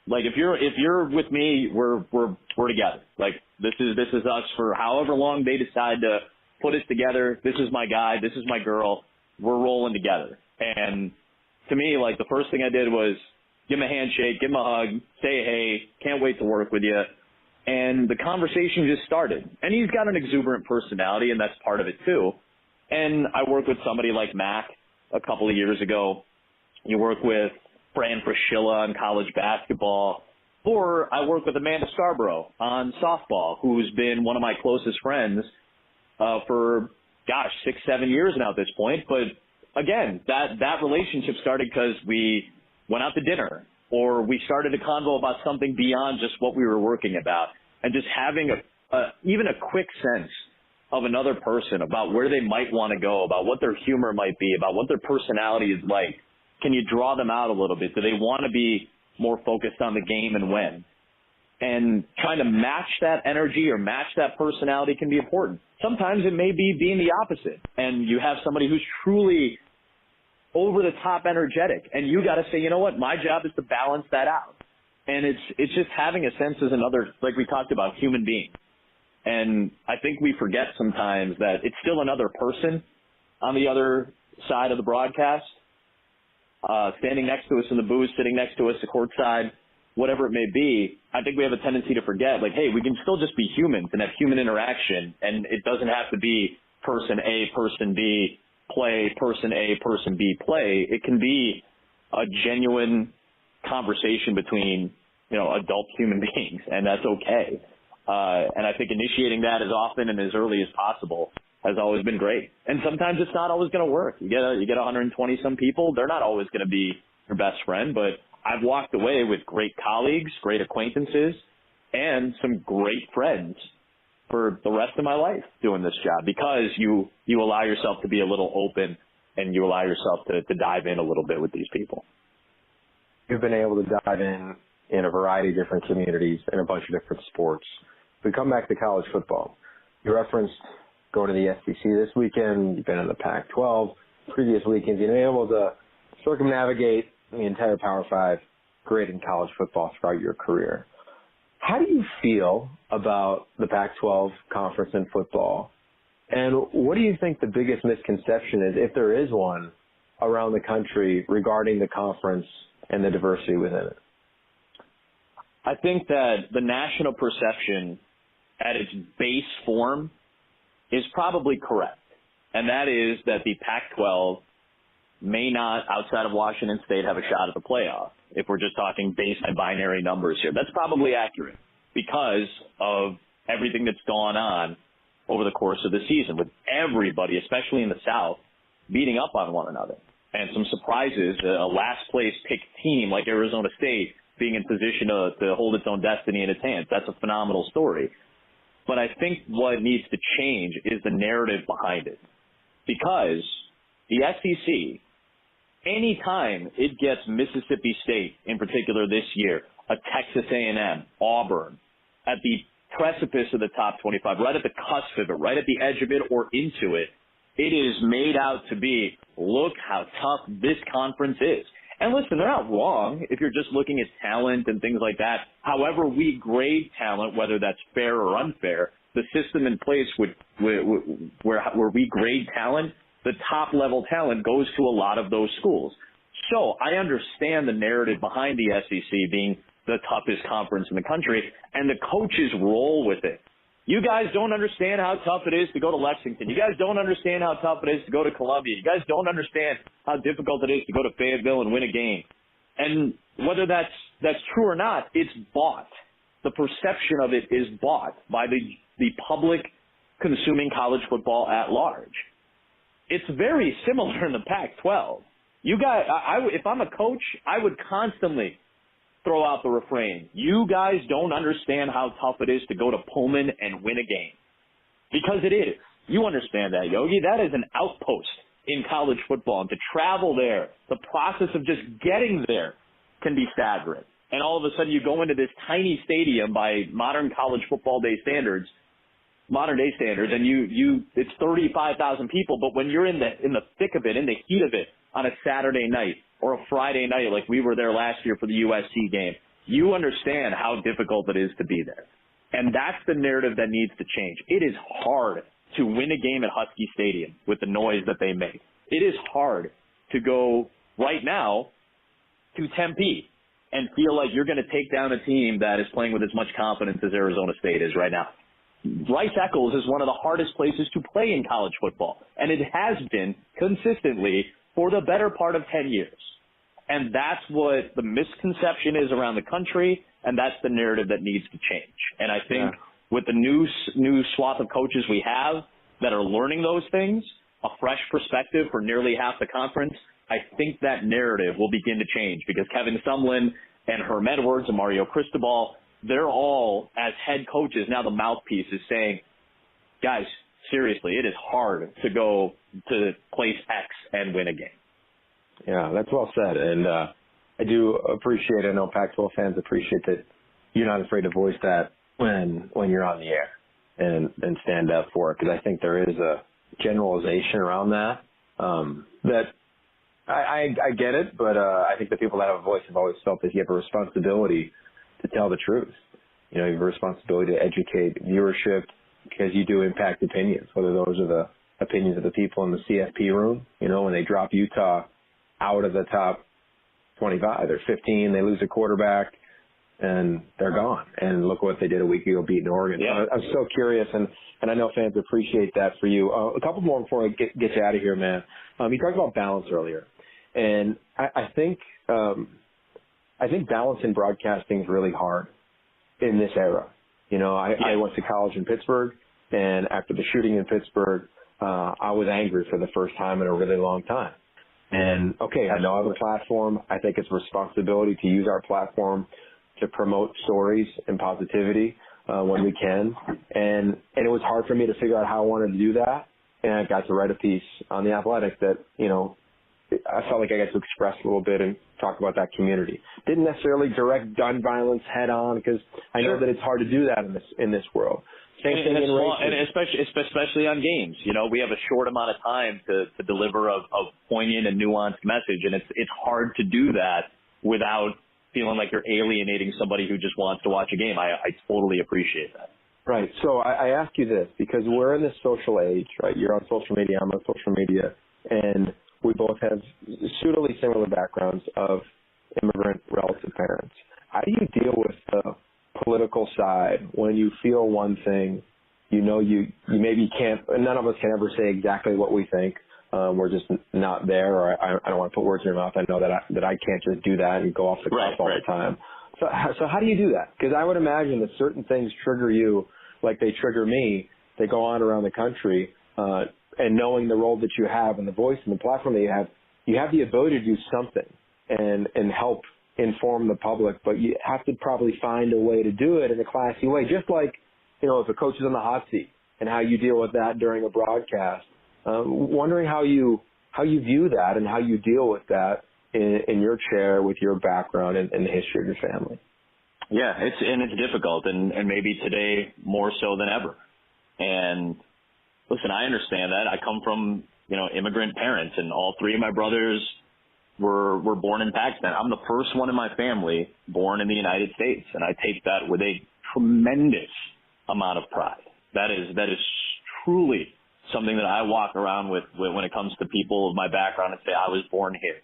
D: like, if you're with me, we're together. Like, this is us for however long they decide to put us together. This is my guy. This is my girl. We're rolling together. And to me, like, the first thing I did was give him a handshake, give him a hug, say hey, can't wait to work with you. And the conversation just started. And he's got an exuberant personality, and that's part of it too. And I worked with somebody like Mac a couple of years ago. You work with Fran Fraschilla on college basketball, or I work with Amanda Scarborough on softball, who's been one of my closest friends for, 6-7 years now at this point. But again, that relationship started because we went out to dinner, or we started a convo about something beyond just what we were working about, and just having even a quick sense of another person about where they might want to go, about what their humor might be, about what their personality is like. Can you draw them out a little bit? Do they want to be more focused on the game and win? And trying to match that energy or match that personality can be important. Sometimes it may be being the opposite, and you have somebody who's truly over the top energetic, and you got to say, you know what, my job is to balance that out. And it's just having a sense as another, like we talked about, human being. And I think we forget sometimes that it's still another person on the other side of the broadcast. Standing next to us in the booth, sitting next to us at courtside, whatever it may be, I think we have a tendency to forget, like, hey, we can still just be humans and have human interaction, and it doesn't have to be person A, person B, play, person A, person B, play. It can be a genuine conversation between, adult human beings, and that's okay. And I think initiating that as often and as early as possible has always been great. And sometimes it's not always going to work. You get 120 some people, they're not always going to be your best friend, but I've walked away with great colleagues, great acquaintances, and some great friends for the rest of my life doing this job, because you allow yourself to be a little open, and you allow yourself to dive in a little bit with these people.
C: You've been able to dive in a variety of different communities and a bunch of different sports. We come back to college football. You referenced going to the SEC this weekend. You've been in the Pac-12 previous weekends. You've been able to circumnavigate the entire Power 5 grid in college football throughout your career. How do you feel about the Pac-12 conference in football? And what do you think the biggest misconception is, if there is one, around the country regarding the conference and the diversity within it?
D: I think that the national perception at its base form is probably correct. And that is that the Pac-12 may not, outside of Washington State, have a shot at the playoff. if we're just talking base and binary numbers here. That's probably accurate because of everything that's gone on over the course of the season with everybody, especially in the South, beating up on one another. And some surprises, a last-place picked team like Arizona State being in position to hold its own destiny in its hands. That's a phenomenal story. But I think what needs to change is the narrative behind it. Because the SEC, anytime it gets Mississippi State, in particular this year, a Texas A&M, Auburn, at the precipice of the top 25, right at the cusp of it, right at the edge of it or into it, it is made out to be, look how tough this conference is. And listen, they're not wrong if you're just looking at talent and things like that. However we grade talent, whether that's fair or unfair, the system in place where we grade talent, the top level talent goes to a lot of those schools. So I understand the narrative behind the SEC being the toughest conference in the country, and the coaches roll with it. You guys don't understand how tough it is to go to Lexington. You guys don't understand how tough it is to go to Columbia. You guys don't understand how difficult it is to go to Fayetteville and win a game. And whether that's true or not, it's bought. The perception of it is bought by the public consuming college football at large. It's very similar in the Pac-12. You guys, if I'm a coach, I would constantly throw out the refrain, you guys don't understand how tough it is to go to Pullman and win a game. Because it is. You understand that, Yogi. That is an outpost in college football. And to travel there, the process of just getting there can be staggering. And all of a sudden you go into this tiny stadium by modern college football day standards, modern day standards, and it's 35,000 people, but when you're in the thick of it, in the heat of it, on a Saturday night or a Friday night, like we were there last year for the USC game, you understand how difficult it is to be there. And that's the narrative that needs to change. It is hard to win a game at Husky Stadium with the noise that they make. It is hard to go right now to Tempe and feel like you're going to take down a team that is playing with as much confidence as Arizona State is right now. Rice-Eccles is one of the hardest places to play in college football, and it has been consistently for the better part of 10 years. And that's what the misconception is around the country, and that's the narrative that needs to change. And I think with the new swath of coaches we have that are learning those things, a fresh perspective for nearly half the conference, I think that narrative will begin to change because Kevin Sumlin and Herm Edwards and Mario Cristobal, they're all, as head coaches, now the mouthpiece is saying, guys, seriously, it is hard to go to place X and win a game.
C: Yeah, that's well said. And I do appreciate, I know Pac-12 fans appreciate that you're not afraid to voice that when you're on the air and stand up for it, because I think there is a generalization around that that I get it, but I think the people that have a voice have always felt that you have a responsibility to tell the truth. You know, you have a responsibility to educate viewership because you do impact opinions, whether those are the opinions of the people in the CFP room, you know, when they drop Utah out of the top 25 or 15, they lose a quarterback and they're gone. And look what they did a week ago, beating Oregon.
D: Yeah.
C: I'm so curious, and I know fans appreciate that for you. A couple more before I get you out of here, man. You talked about balance earlier, and I think balance in broadcasting is really hard in this era. You know, I went to college in Pittsburgh, and after the shooting in Pittsburgh, I was angry for the first time in a really long time. And, okay, I know I have a platform. I think it's a responsibility to use our platform to promote stories and positivity when we can. And it was hard for me to figure out how I wanted to do that. And I got to write a piece on The Athletic that, you know, I felt like I got to express a little bit and talk about that community. Didn't necessarily direct gun violence head on because I know that it's hard to do that in this world. Same thing in racism.
D: And especially on games. You know, we have a short amount of time to deliver a poignant and nuanced message, and it's hard to do that without feeling like you're alienating somebody who just wants to watch a game. I totally appreciate that.
C: Right. So I ask you this because we're in this social age, right? You're on social media, I'm on social media, and we both have suitably similar backgrounds of immigrant relative parents. How do you deal with the political side when you feel one thing, you know, you maybe can't, none of us can ever say exactly what we think, we're just not there, or I don't want to put words in your mouth. I know that I can't just do that and go off the cuff all the time. So how do you do that? Because I would imagine that certain things trigger you like they trigger me. They go on around the country, and knowing the role that you have and the voice and the platform that you have the ability to do something and help inform the public, but you have to probably find a way to do it in a classy way. Just like, if a coach is on the hot seat and how you deal with that during a broadcast. Wondering how you view that and how you deal with that in your chair with your background and the history of your family.
D: Yeah, it's difficult, and maybe today more so than ever. And listen, I understand that. I come from immigrant parents, and all three of my brothers were born in Pakistan. I'm the first one in my family born in the United States, and I take that with a tremendous amount of pride. That is truly something that I walk around with when it comes to people of my background and say I was born here,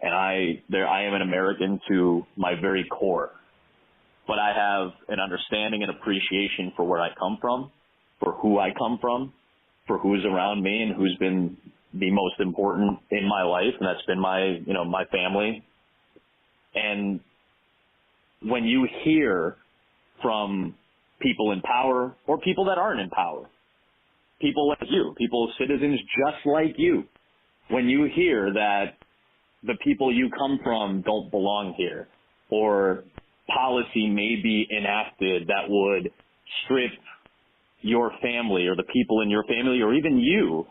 D: and I am an American to my very core. But I have an understanding and appreciation for where I come from, for who I come from, for who's around me and who's been the most important in my life, and that's been my family. And when you hear from people in power or people that aren't in power, people like you, citizens just like you, when you hear that the people you come from don't belong here, or policy may be enacted that would strip your family or the people in your family or even you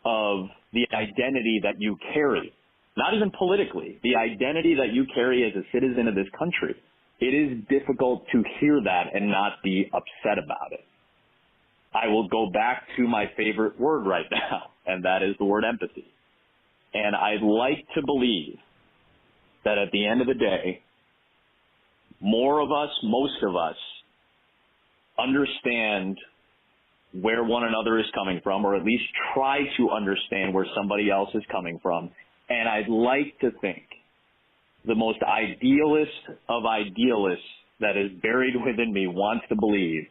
D: of the identity that you carry, not even politically, the identity that you carry as a citizen of this country, it is difficult to hear that and not be upset about it. I will go back to my favorite word right now, and that is the word empathy. And I'd like to believe that at the end of the day, more of us, most of us, understand where one another is coming from, or at least try to understand where somebody else is coming from. And I'd like to think the most idealist of idealists that is buried within me wants to believe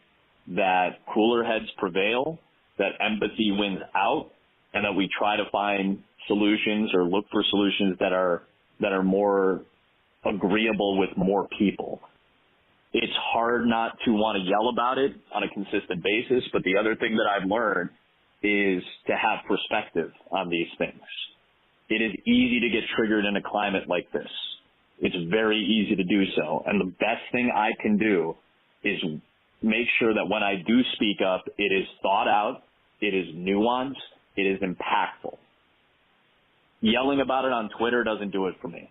D: that cooler heads prevail, that empathy wins out, and that we try to find solutions or look for solutions that are more agreeable with more people. It's hard not to want to yell about it on a consistent basis, but the other thing that I've learned is to have perspective on these things. It is easy to get triggered in a climate like this. It's very easy to do so. And the best thing I can do is make sure that when I do speak up, it is thought out, it is nuanced, it is impactful. Yelling about it on Twitter doesn't do it for me.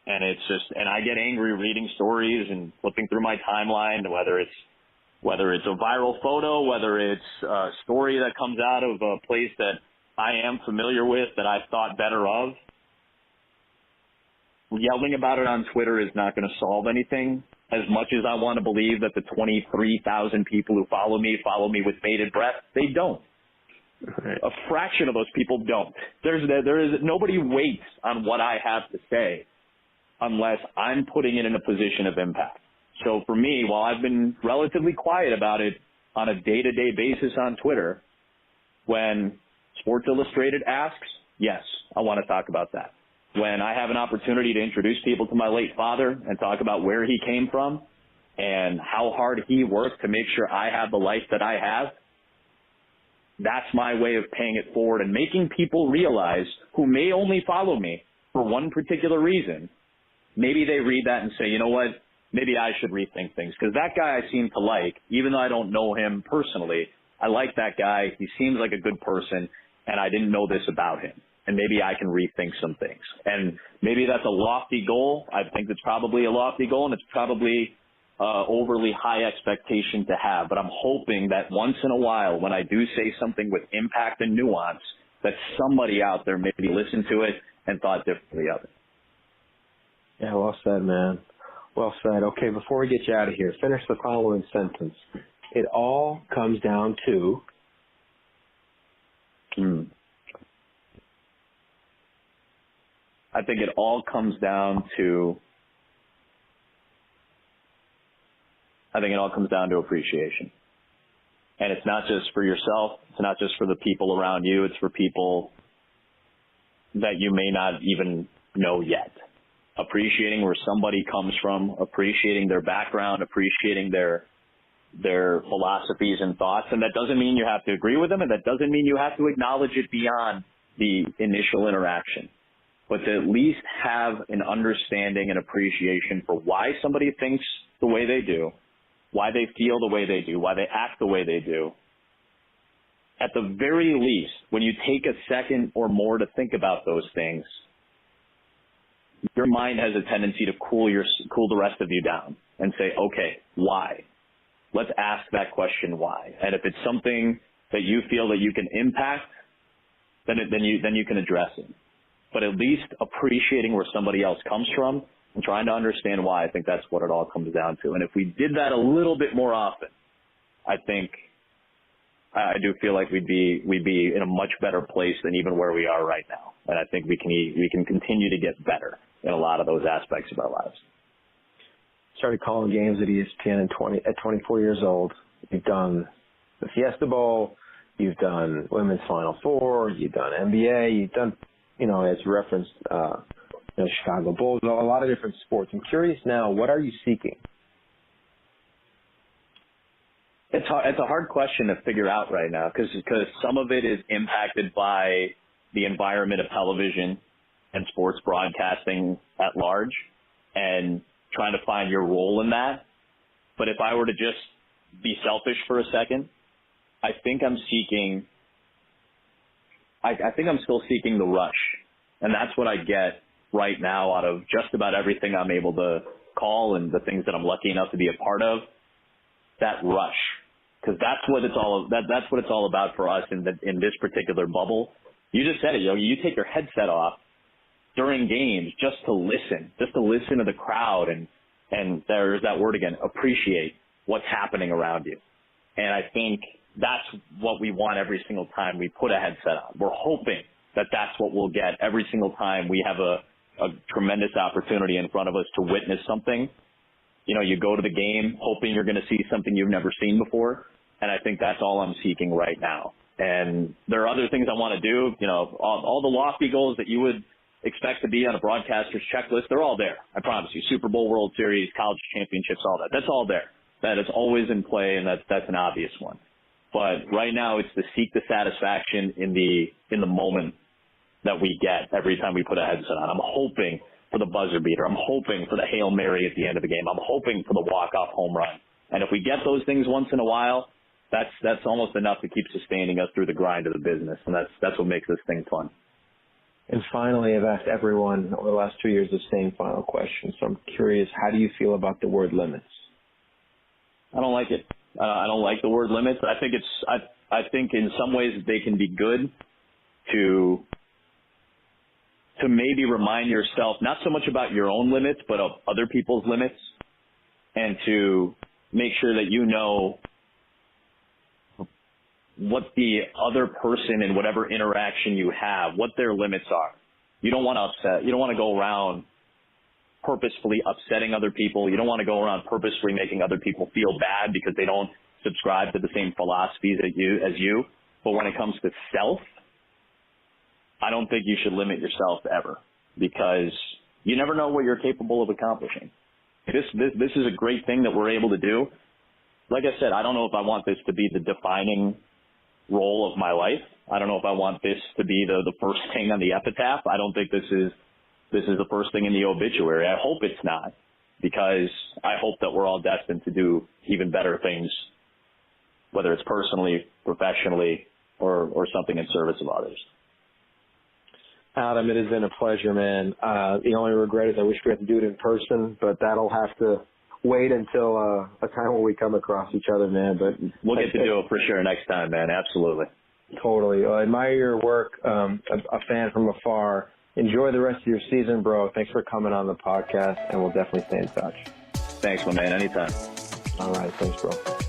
D: And and I get angry reading stories and flipping through my timeline, whether it's a viral photo, whether it's a story that comes out of a place that I am familiar with, that I've thought better of. Yelling about it on Twitter is not going to solve anything. As much as I want to believe that the 23,000 people who follow me with bated breath, they don't. Right. A fraction of those people don't. Nobody waits on what I have to say unless I'm putting it in a position of impact. So for me, while I've been relatively quiet about it on a day-to-day basis on Twitter, when Sports Illustrated asks, yes, I want to talk about that. When I have an opportunity to introduce people to my late father and talk about where he came from and how hard he worked to make sure I have the life that I have, that's my way of paying it forward and making people realize, who may only follow me for one particular reason, maybe they read that and say, you know what, maybe I should rethink things. Because that guy I seem to like, even though I don't know him personally, I like that guy. He seems like a good person, and I didn't know this about him. And maybe I can rethink some things. And maybe that's a lofty goal. I think it's probably a lofty goal, and it's probably overly high expectation to have. But I'm hoping that once in a while, when I do say something with impact and nuance, that somebody out there maybe listened to it and thought differently of it.
C: Yeah, well said, man. Well said. Okay, before we get you out of here, finish the following sentence. It all comes down to...
D: I think it all comes down to appreciation. And it's not just for yourself. It's not just for the people around you. It's for people that you may not even know yet. Appreciating where somebody comes from, appreciating their background, appreciating their philosophies and thoughts. And that doesn't mean you have to agree with them, and that doesn't mean you have to acknowledge it beyond the initial interaction. But to at least have an understanding and appreciation for why somebody thinks the way they do, why they feel the way they do, why they act the way they do. At the very least, when you take a second or more to think about those things, your mind has a tendency to cool the rest of you down and say, okay, why? Let's ask that question, why? And if it's something that you feel that you can impact, then you can address it. But at least appreciating where somebody else comes from and trying to understand why, I think that's what it all comes down to. And if we did that a little bit more often, I do feel like we'd be in a much better place than even where we are right now. And I think we can continue to get better in a lot of those aspects of our lives.
C: Started calling games at ESPN at 24 years old. You've done the Fiesta Bowl. You've done Women's Final Four. You've done NBA. You've done, as you referenced, Chicago Bulls, a lot of different sports. I'm curious now, what are you seeking?
D: It's a hard question to figure out right now because some of it is impacted by the environment of television and sports broadcasting at large and trying to find your role in that. But if I were to just be selfish for a second, I think I'm still seeking the rush. And that's what I get right now out of just about everything I'm able to call and the things that I'm lucky enough to be a part of, that rush. Because that's what it's all about for us in this particular bubble. You just said it, Yogi. You take your headset off during games just to listen to the crowd and there's that word again, appreciate what's happening around you. And I think that's what we want every single time we put a headset on. We're hoping that that's what we'll get every single time we have a tremendous opportunity in front of us to witness something. You go to the game hoping you're going to see something you've never seen before. And I think that's all I'm seeking right now. And there are other things I want to do. All the lofty goals that you would expect to be on a broadcaster's checklist, they're all there. I promise you. Super Bowl, World Series, college championships, all that. That's all there. That is always in play, and that's an obvious one. But right now, it's to seek the satisfaction in the moment that we get every time we put a headset on. I'm hoping for the buzzer beater. I'm hoping for the Hail Mary at the end of the game. I'm hoping for the walk-off home run. And if we get those things once in a while, that's almost enough to keep sustaining us through the grind of the business, and that's what makes this thing fun.
C: And finally, I've asked everyone over the last 2 years the same final question. So I'm curious, how do you feel about the word limits?
D: I don't like it. I don't like the word limits. I think in some ways they can be good to maybe remind yourself not so much about your own limits, but of other people's limits, and to make sure that you know what the other person in whatever interaction you have, what their limits are. You don't want to upset. You don't want to go around purposefully upsetting other people. You don't want to go around purposefully making other people feel bad because they don't subscribe to the same philosophies as you. But when it comes to self, I don't think you should limit yourself ever, because you never know what you're capable of accomplishing. This is a great thing that we're able to do. Like I said, I don't know if I want this to be the defining role of my life. I don't know if I want this to be the first thing on the epitaph. I don't think this is the first thing in the obituary. I hope it's not, because I hope that we're all destined to do even better things, whether it's personally, professionally, or something in service of others.
C: Adam, it has been a pleasure, man. The only regret is I wish we had to do it in person, but that'll have to wait until a time when we come across each other, man. But
D: we'll get to do it for sure next time, man. Absolutely.
C: Totally. I admire your work. A fan from afar. Enjoy the rest of your season, bro. Thanks for coming on the podcast, and we'll definitely stay in touch.
D: Thanks, my man. Anytime.
C: All right. Thanks, bro.